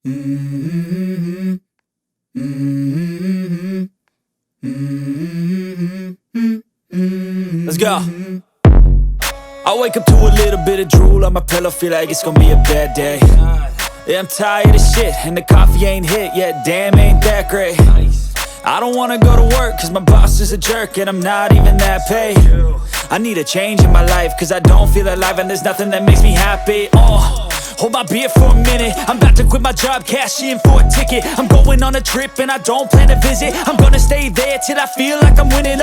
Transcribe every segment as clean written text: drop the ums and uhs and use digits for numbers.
Mm-hmm. Mm-hmm. Mm-hmm. Let's go. I wake up to a little bit of drool on my pillow, feel like it's gonna be a bad day. Yeah, I'm tired of shit, and the coffee ain't hit yet, damn, ain't that great. I don't wanna go to work, cause my boss is a jerk, and I'm not even that paid. I need a change in my life, cause I don't feel alive, and there's nothing that makes me happy. Hold my beer for a minute, I'm about to quit my job, cash in for a ticket. I'm going on a trip and I don't plan to visit. I'm gonna stay there till I feel like I'm winning,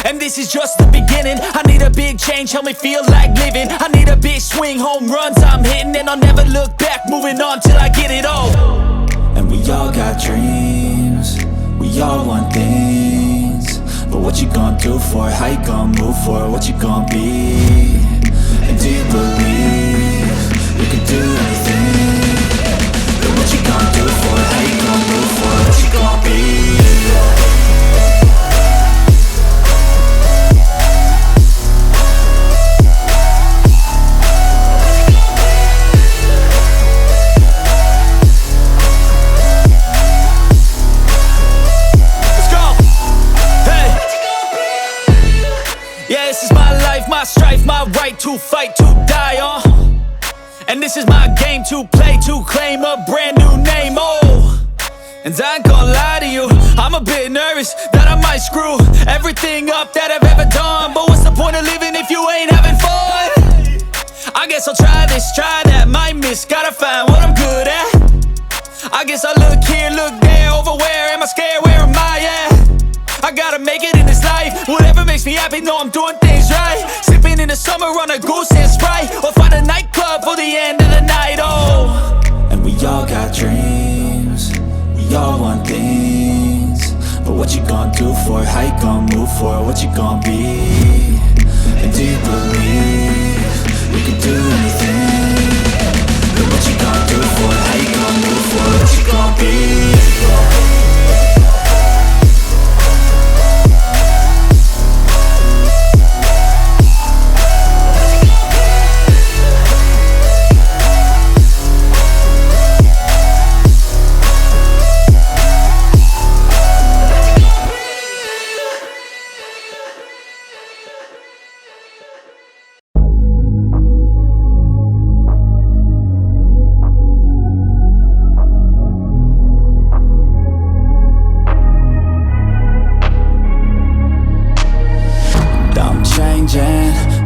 and this is just the beginning. I need a big change, help me feel like living. I need a big swing, home runs I'm hitting, and I'll never look back, moving on till I get it all. And we all got dreams, we all want things, but what you gonna do for it? How you gonna move for it? What you gonna be? And do you believe you can do anything? But what you gonna do for it? How you gonna move for it? What you gonna be? This is my life, my strife, my right to fight, to die on. And this is my game to play, to claim a brand new name, And I ain't gonna lie to you, I'm a bit nervous that I might screw everything up that I've ever done. But what's the point of living if you ain't having fun? I guess I'll try this, try that, might miss, gotta find what I'm good at. I guess I look here, look there, over where am I scared, where am I at? I gotta make it in this life, whatever makes me happy, know I'm doing things right. Sipping in the summer on a goose and Sprite, or find a nightclub for the end of the night, And we all got dreams, we all want things, but what you gonna do for it? How you gonna move for it? What you gonna be? And do you believe you can do anything? But what you gonna do for it? How you gonna move for it? What you gonna be?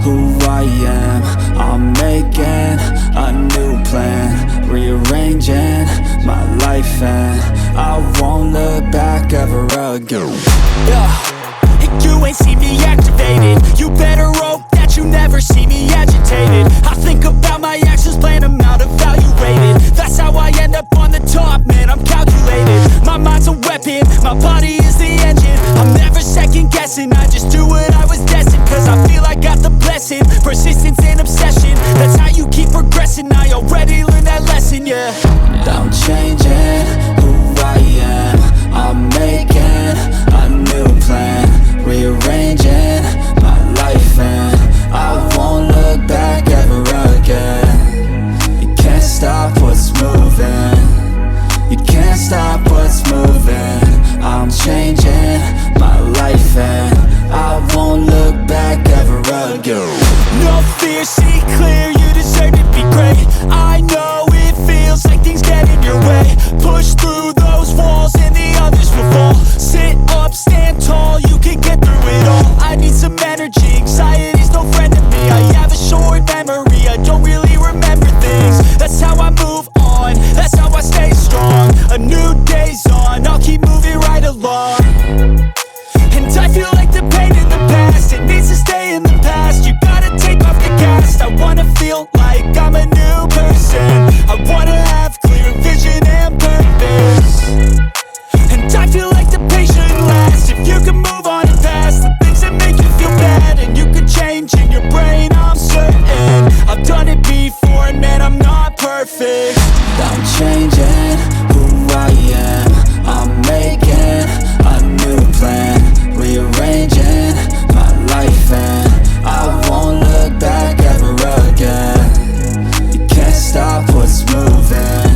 Who I am, I'm making a new plan, rearranging my life, and I won't look back ever again. And you ain't see me activated, you better hope that you never see me agitated. I think about my actions, plan them out, evaluated. That's how I end up on the top, man, I'm calculated. My mind's a weapon, my body is the engine. I'm never second guessing, I just do what I was destined. Cause I feel I got the blessing, persistence and obsession. That's how you keep progressing, I already learned that lesson, yeah. I'm changing who I am, I'm making a new plan, rearranging my life, and I won't look back ever again. You can't stop what's moving, you can't stop what's moving. I'm changing my life, and I won't look back ever again. No fear, see clear, you deserve to be great. I know it feels like things get in your way. Push through those walls and the others will fall. Sit up, stand tall, you can get through it all. I need some energy, anxiety's no friend to me. I have a short memory, I don't really remember things. That's how I move on, that's how I stay strong. A new day's on, I'll keep moving right along. And I feel like the pain in the past, it needs to stay in the past. You gotta take off the cast. I wanna feel like I'm a new person, I wanna have clear vision and purpose. And I feel like the pain shouldn't last. If you can move on and past the things that make you feel bad, and you can change in your brain, I'm certain. I've done it before and man, I'm not perfect. I'm changing who I am, I'm making a new plan, rearranging my life, and I won't look back ever again. You can't stop what's moving,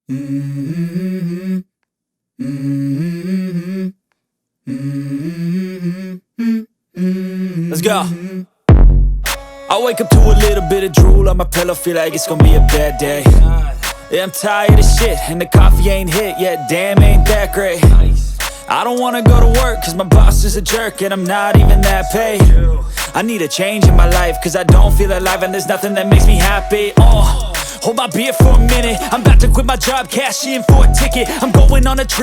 Mm-hmm. Mm-hmm. Mm-hmm. Let's go. I wake up to a little bit of drool on my pillow, feel like it's gonna be a bad day. Yeah, I'm tired of shit, and the coffee ain't hit yet, damn, ain't that great. I don't wanna go to work, cause my boss is a jerk, and I'm not even that paid. I need a change in my life, cause I don't feel alive, and there's nothing that makes me happy. Hold my beer for a minute, I'm about to quit my job, cash in for a ticket. I'm going on a trip.